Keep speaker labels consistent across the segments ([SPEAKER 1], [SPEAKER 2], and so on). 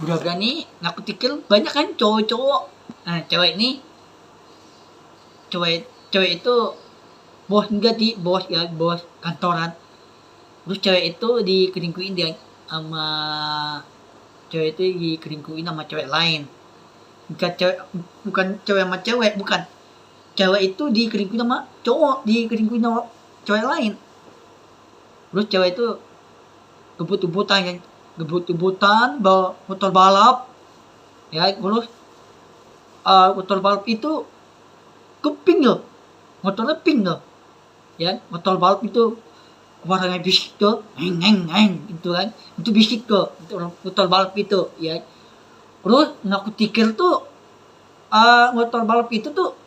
[SPEAKER 1] udah berani ngaku tikir. Banyak kan cowok-cowok, nah cewek ini, cewek itu bos, enggak di bos ya, bos kantoran. Terus cewek itu dikelingkuin dia sama cewek itu dikelingkuin sama cewek lain. Bukan cewek sama cewek, bukan. Cewek itu dikelingkuin sama cowok, dikelingkuin sama cewek lain. Terus cewek itu gebut-gebutan bawa motor balap ya. Terus motor balap itu ke pink loh, motornya pink loh ya. Motor balap itu warnanya bisik tuh, itu kan, itu bisik tuh motor balap itu ya. Terus ngaku tikir tuh motor balap itu tuh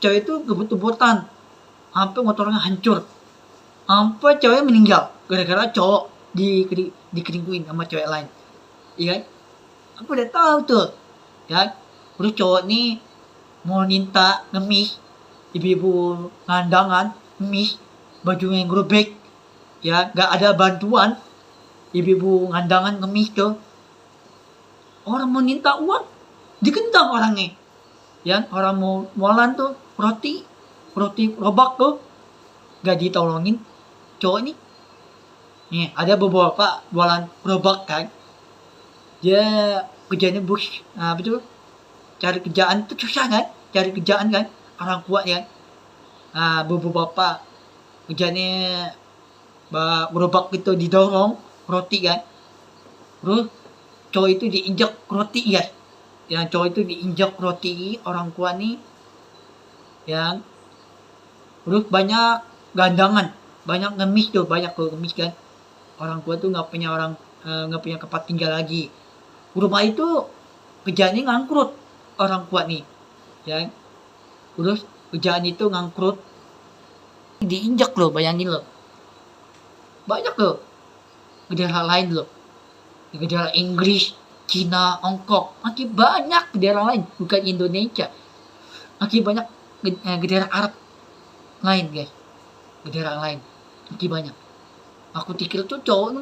[SPEAKER 1] cewek itu gebut-gebutan sampai motornya hancur, sampai cewek meninggal gara-gara cowok dikelingkuin sama cewek lain, iya kan? Aku udah tahu tuh, ya. Terus cowok nih mau minta ngemis, ibu-ibu ngandangan ngemis, bajunya yang robek, ya, nggak ada bantuan, ibu-ibu ngandangan ngemis tuh, orang mau minta uang, dikendang orangnya, ya, orang mau molan tuh roti robak tuh, gak ditolongin cowok nih. Nih ada beberapa jualan gerobak kan, dia kerjanya bos, betul, cari kerjaan itu susah kan, cari kerjaan kan, orang kuat ya. Beberapa kerjanya gerobak itu didorong roti kan, terus cowok itu diinjak roti ya, yang cowok itu diinjak roti orang kuat nih, yang terus banyak gandangan, banyak ngemis tuh, banyak tuh ngemis kan. Orang tua tuh nggak punya tempat tinggal lagi. Rumah itu kerjaannya ngangkrut orang tua nih, ya. Terus kerjaan itu ngangkrut, diinjak loh, bayangin loh. Banyak loh negara lain loh, negara Inggris, Cina, Hongkong, masih banyak negara lain, bukan Indonesia. Masih banyak negara Arab lain guys, negara lain masih banyak. Aku pikir tuh cowok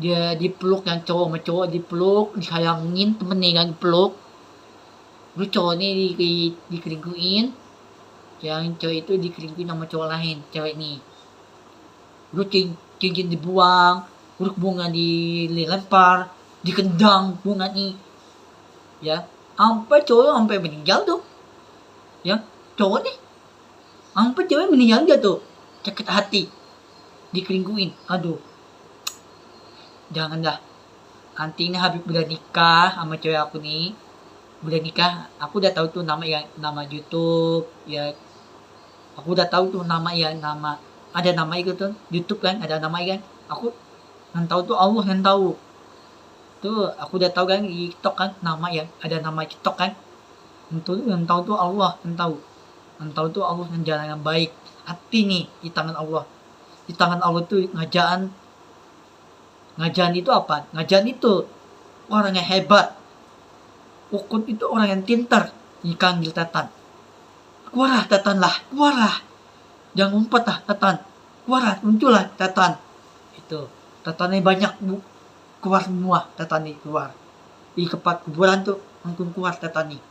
[SPEAKER 1] dia dipeluk, yang cowok sama cowok dipeluk, disayangin temennya kan, dipeluk. Terus cowok ini dikelingkuin, yang cowok itu dikelingkuin sama cowok lain, cewek ini. Terus cincin dibuang, terus bunga dilempar, dikendang bunga ini, ya, sampai cowok sampai meninggal tuh, ya, cowok nih sampai cewek meninggal dia tuh, sakit hati, dikelingkuin. Aduh, jangan dah. Nanti ini Habib udah nikah sama cewek aku nih, udah nikah, aku udah tahu tuh nama ya, nama YouTube ya, aku udah tahu tuh nama ya, nama ada nama itu tuh YouTube kan, ada nama kan. Aku yang tahu tuh Allah yang tahu tuh, aku udah tahu kan di TikTok kan nama ya, ada nama TikTok kan. Itu yang tahu tuh Allah yang tahu. Yang tahu tuh Allah yang jalan yang baik. Hati nih di tangan Allah. Di tangan Allah tuh ngajaan itu apa? Ngajaan itu orang yang hebat. Ukun itu orang yang pintar. Dipanggil Tatan. Keluarlah Tatan lah, keluarlah. Jangan ngumpet lah Tatan. Keluarlah, muncullah Tatan. Itu. Tatannya banyak bu. Keluar semua Tatan nih, keluar. Di tempat kuburan tuh langsung keluar Tatan nih.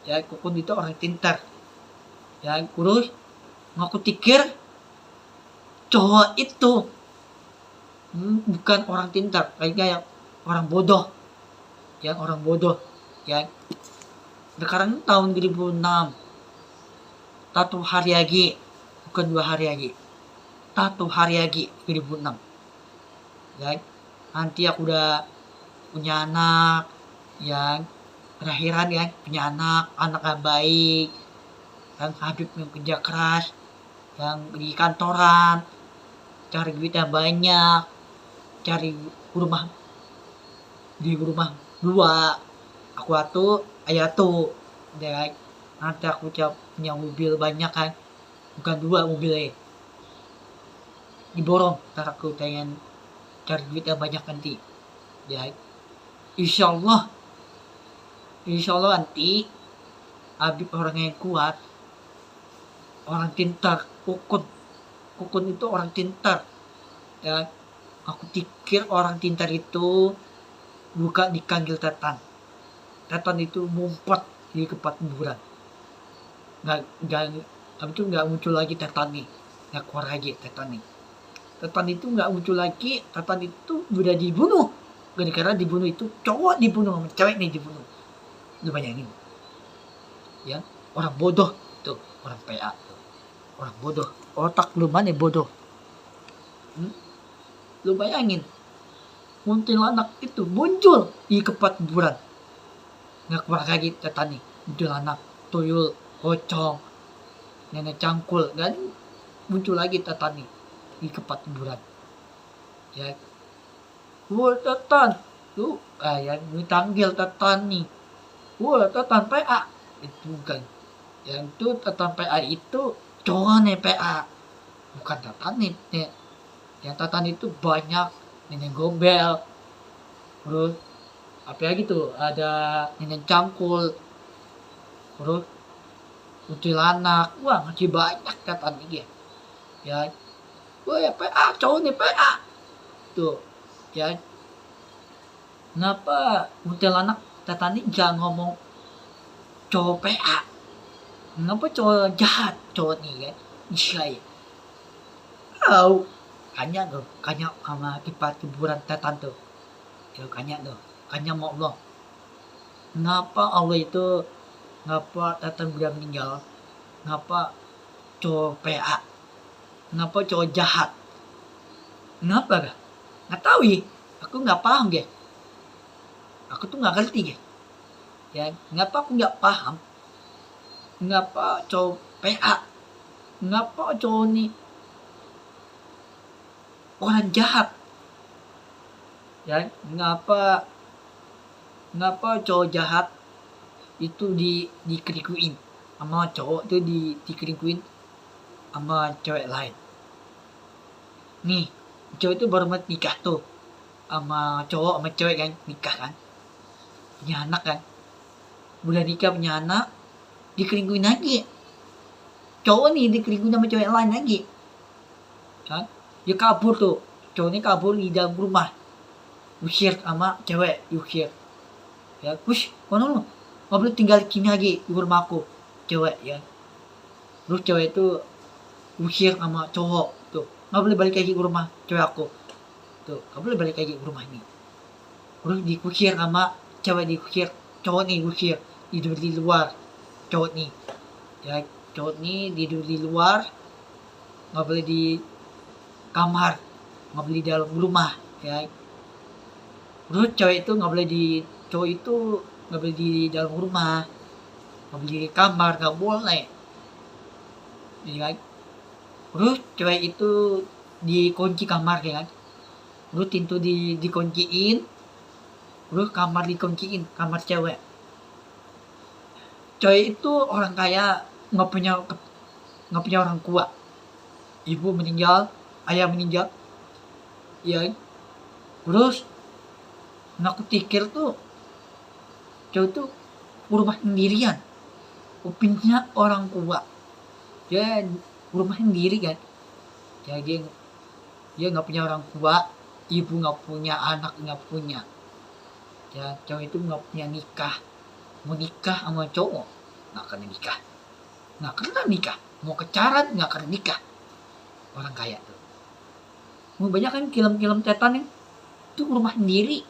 [SPEAKER 1] Ya, Ukun itu orang pintar. Ya, terus ngaku tikir cowok itu bukan orang pintar, kayaknya yang orang bodoh, ya, orang bodoh, ya. Sekarang tahun 2006, satu hari lagi, bukan 2 hari lagi, satu hari lagi 2006, ya. Nanti aku udah punya anak, ya, terakhiran ya, punya anak yang baik, yang Habib yang kerja keras, yang di kantoran, cari duit yang banyak, cari rumah di rumah 2, aku atuh ayah tuh, ya. Nanti aku punya mobil banyak kan, bukan 2 mobilnya, diborong, ntar aku pengen cari duit yang banyak nanti, ya. Insya Allah nanti Habib orang yang kuat, orang pintar. Ukun itu orang pintar, ya. Aku pikir orang pintar itu buka dipanggil Tetan. Tetan itu ngumpet di tempat kuburan. Nggak, habis itu nggak muncul lagi Tetan nih. Nggak keluar lagi Tetan nih. Tetan itu nggak muncul lagi. Tetan itu udah dibunuh. Gara-gara dibunuh itu cowok dibunuh, sama cewek nih dibunuh. Lu bayangin. Ya, orang bodoh tuh, orang PA tuh. Orang bodoh. Otak lu mana bodoh? Lu bayangin. Kuntilanak itu muncul di tempat kuburan. Nggak keluar lagi Tetan nih. Kuntilanak, tuyul, pocong, nenek cangkul, dan muncul lagi Tetan nih di tempat kuburan. Ya, wah Tetan, lu yang ditanggil Tetan nih. Wah Tetan PA itu kan. Yang itu Tetan PA itu cowok nih PA, bukan Tetan nih. Yang Tetan itu banyak nenek gombel, terus apa lagi tuh, ada nenek cangkul, terus kuntilanak. Wah masih banyak Tetan nih ya. Wah ya PA, cowok nih PA tuh ya. Kenapa kuntilanak Tetan nih jangan ngomong cowok PA? Kenapa cowok jahat cowok nih kan? Iya ya. Tahu kanya tuh, kanya sama tempat kuburan Tetan tuh. Ya kanya tuh, kanya mau Allah. Kenapa Allah itu, ngapa Tetan udah meninggal? Ngapa cowok PA? Kenapa cowok jahat? Kenapa gak? Nggak tahu ya. Aku nggak paham ya. Aku tuh nggak ngerti ya. Ya, ngapa aku nggak paham? Ngapa cowok PA? Ngapa cowok nih orang jahat? Ya, ngapa cowok jahat itu dikerikuin sama cowok tuh dikerikuin sama cewek lain. Nih, cowok itu baru mau nikah tuh sama cowok sama cewek kan, nikah kan, punya anak kan, udah nikah punya anak, dikerikuin lagi. Cowok nih dikerikuin sama cewek lain lagi. Kan? Dia kabur tuh, cowok ini kabur di dalam rumah, usir sama cewek, usir. Ya, push, mana lu? Nggak boleh tinggal kini lagi di rumah aku, cewek ya. Terus cewek itu usir sama cowok tuh, nggak boleh balik lagi ke rumah cewek aku tuh, nggak boleh balik lagi ke rumah ini. Terus dikusir sama cewek, dikusir cowok nih, dikusir tidur di luar. Cowok nih ya, cowok nih tidur di luar, nggak boleh di kamar, nggak boleh di dalam rumah ya. Terus cewek itu nggak boleh di, cowok itu nggak boleh di dalam rumah, nggak boleh di kamar, nggak boleh ya. Terus cewek itu dikunci kamar ya kan, terus pintu dikunciin, terus kamar dikunciin, kamar cewek. Cewek itu orang kaya, nggak punya orang tua, ibu meninggal, ayah meninggal ya. Terus aku pikir tuh cewek tuh rumah sendirian, punya orang tua ya, rumah sendiri kan ya. Dia nggak punya orang tua, ibu nggak punya, anak nggak punya ya. Cewek itu nggak punya nikah, mau nikah sama cowok nggak akan nikah, nggak pernah nikah, mau kecaran nggak akan nikah. Orang kaya tuh, mau banyak kan film-film Tetan yang itu rumah sendiri,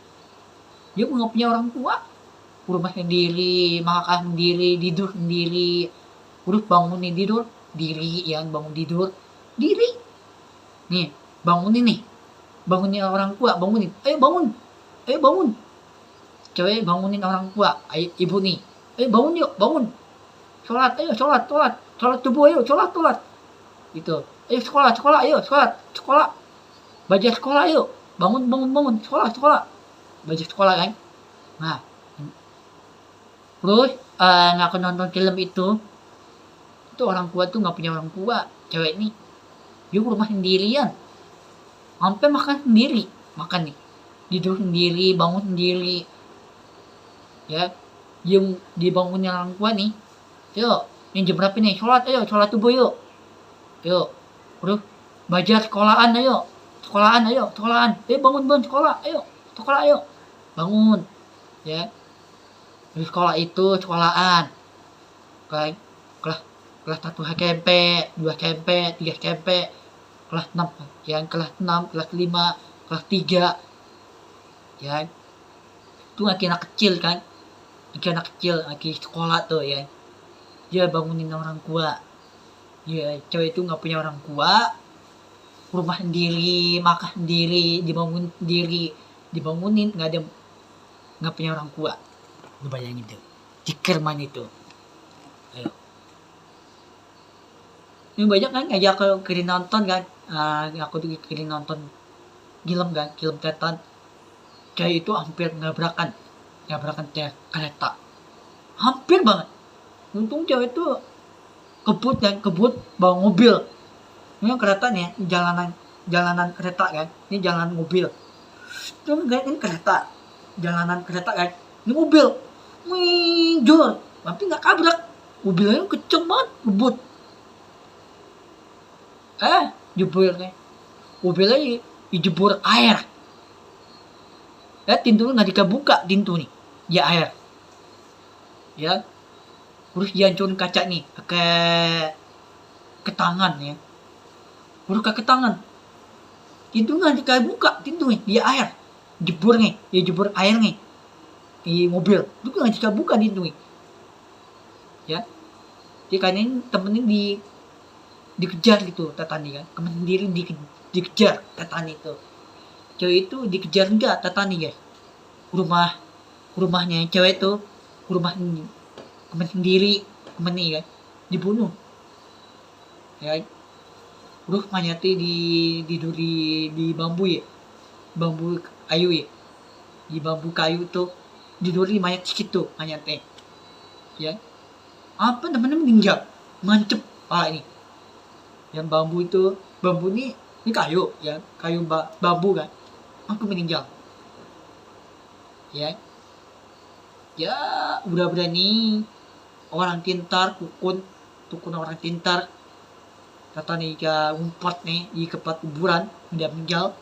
[SPEAKER 1] dia nggak punya orang tua, rumah sendiri, makan sendiri, tidur sendiri, urus bangunin tidur diri ya, bangun tidur diri nih, bangunin nih, bangunin orang tua, bangunin, ayo bangun, cewek bangunin orang tua, ayo ibu nih, ayo bangun yuk, bangun, sholat, ayo sholat subuh, ayo sholat gitu, ayo sekolah, ayo sekolah, belajar sekolah, ayo bangun, sekolah, belajar sekolah kan. Nah, terus nggak akan nonton film itu orang tua tuh nggak punya orang tua, cewek nih dia rumah sendirian, sampai makan sendiri, makan nih tidur sendiri, bangun sendiri ya. Yang dibangunin orang tua nih, yuk ini jam berapa nih, sholat, ayo sholat subuh yuk, terus belajar sekolahan, ayo sekolahan, ayo sekolahan, bangun sekolah, ayo sekolah, ayo bangun, ya. Di sekolah itu sekolahan, kelas kelas kelas 1 SMP, 2 SMP, 3 SMP, kelas 6, yang kelas 6, kelas 5, kelas 3, ya. Itu anak kecil kan, anak kecil lagi sekolah tuh ya, dia bangunin orang tua. Ya, cewek itu nggak punya orang tua, rumah sendiri, makan sendiri, dibangunin, nggak punya orang tua. Lu bayangin tuh, Cikerman itu. Ayo. Ini banyak kan ngajak ke nonton kan, aku tuh kirim nonton film kan, film setan. Cewek itu hampir ngabrakan kereta, hampir banget. Untung cewek itu kebut bawa mobil. Ini kereta nih, jalanan kereta kan, ini jalan mobil. Cuma ini kereta, jalanan kereta kan, ini mobil, jor, tapi nggak kabrak, mobilnya kenceng banget, kebut. Jeburnya, mobilnya dijebur air. Pintu nggak dibuka, pintu nih, ya air. Ya, terus dihancurin kaca nih, ke tangan ya. Baru ke tangan. Pintu nggak dibuka, pintu nih, dia air. Jebur air nih. Di mobil. Itu nggak dibuka pintu nih. Ya. Jadi kayaknya temennya dikejar gitu, Tatani kan. Temen sendiri dikejar Tatani itu. Cewek itu dikejar enggak Tatani guys. Rumahnya cewek itu, rumah temen sendiri, temen nih kan, dibunuh. Ya. Terus mayatnya di bambu ya, bambu kayu ya, di bambu kayu tuh diduri mayat segitu mayatnya. Ya. Apa namanya meninggal, mancep ini. Yang bambu ini kayu ya, kayu bambu kan, aku meninggal. Ya, udah berani orang pintar tukun orang pintar, kata nih umpat nih di tempat kuburan udah meninggal,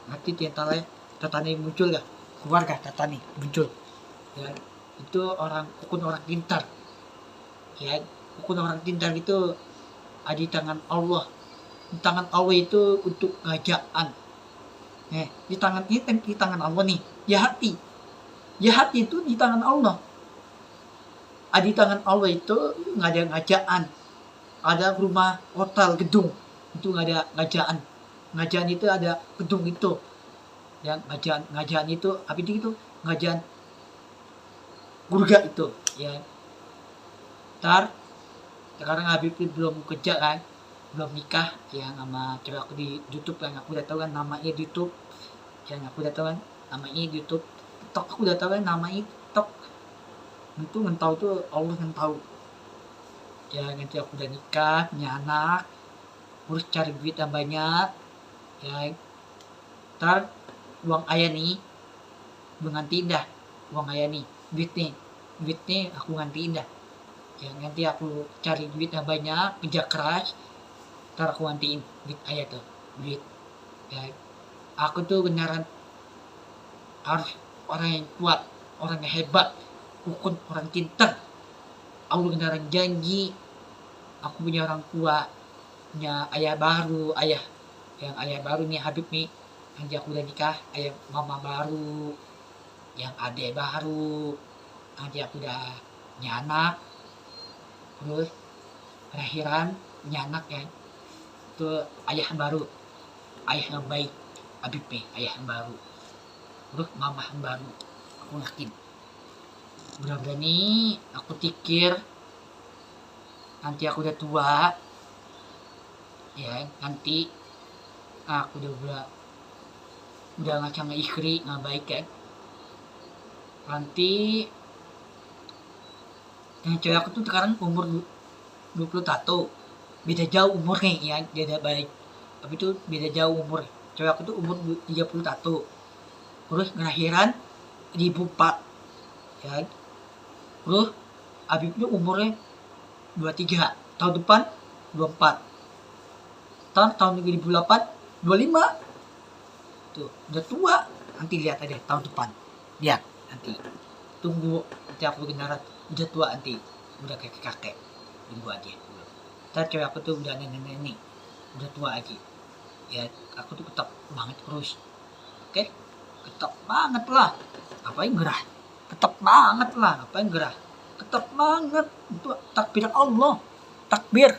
[SPEAKER 1] nanti tientale kata nih muncul gak keluarga, kata nih muncul ya, itu tukun orang pintar ya. Tukun orang pintar itu ada di tangan Allah. Di tangan Allah itu untuk ngajaan. Di tangan Allah nih. Ya hati itu di tangan Allah. Ada di tangan Allah itu nggak ada ngajaan. Ada rumah, hotel, gedung, itu nggak ada ngajaan. Ngajaan itu ada gedung itu. Ya, ngajaan itu apa itu ngajaan surga itu ya. Sekarang Habib belum kerja kan, belum nikah ya, sama cewek aku di YouTube kan, aku udah tahu kan namanya di YouTube yang aku udah tahu kan namanya di YouTube. TikTok aku udah tahu kan namanya TikTok. Itu ngentau tuh Allah ngentau ya. Nanti aku udah nikah, punya anak, harus cari duit yang banyak ya. Ntar uang ayah nih gue gantiin dah, uang ayah nih duitnya aku gantiin dah ya. Nanti aku cari duit yang banyak, kerja keras, ntar aku gantiin duit ayah tuh, duit ya. Aku tuh beneran harus orang yang kuat, orang yang hebat, bukan orang pintar. Aku beneran janji, aku punya orang tua, punya ayah baru nih, Habib nih. Nanti aku udah nikah, ayah mama baru, yang adik baru, nanti aku udah punya anak, terus lahiran punya anak ya, itu ayah yang baru, ayah yang baik, Habib nih, ayah yang baru, terus mama yang baru. Aku yakin benar-benar nih, aku pikir nanti aku udah tua ya, nanti aku udah nggak sama istri, nggak baik kan. Nanti yang cewek aku tuh sekarang umur 21, beda jauh umurnya ya, beda baik, tapi itu beda jauh umur. Cewek aku tuh umur 31, terus ngelahiran di 2004 ya. Terus Habib itu umurnya 23, tahun depan 24, tahun 2008 25 udah tua, nanti lihat aja tahun depan, lihat nanti, tunggu nanti aku beneran udah tua nanti, udah kakek tunggu aja dulu. Ntar cewek aku tuh udah nenek udah tua aja ya, aku tuh ketok banget terus. Oke, ketok banget lah, ngapain gerah, ketok banget lah, ngapain gerah, ketok banget itu takbir Allah, takbir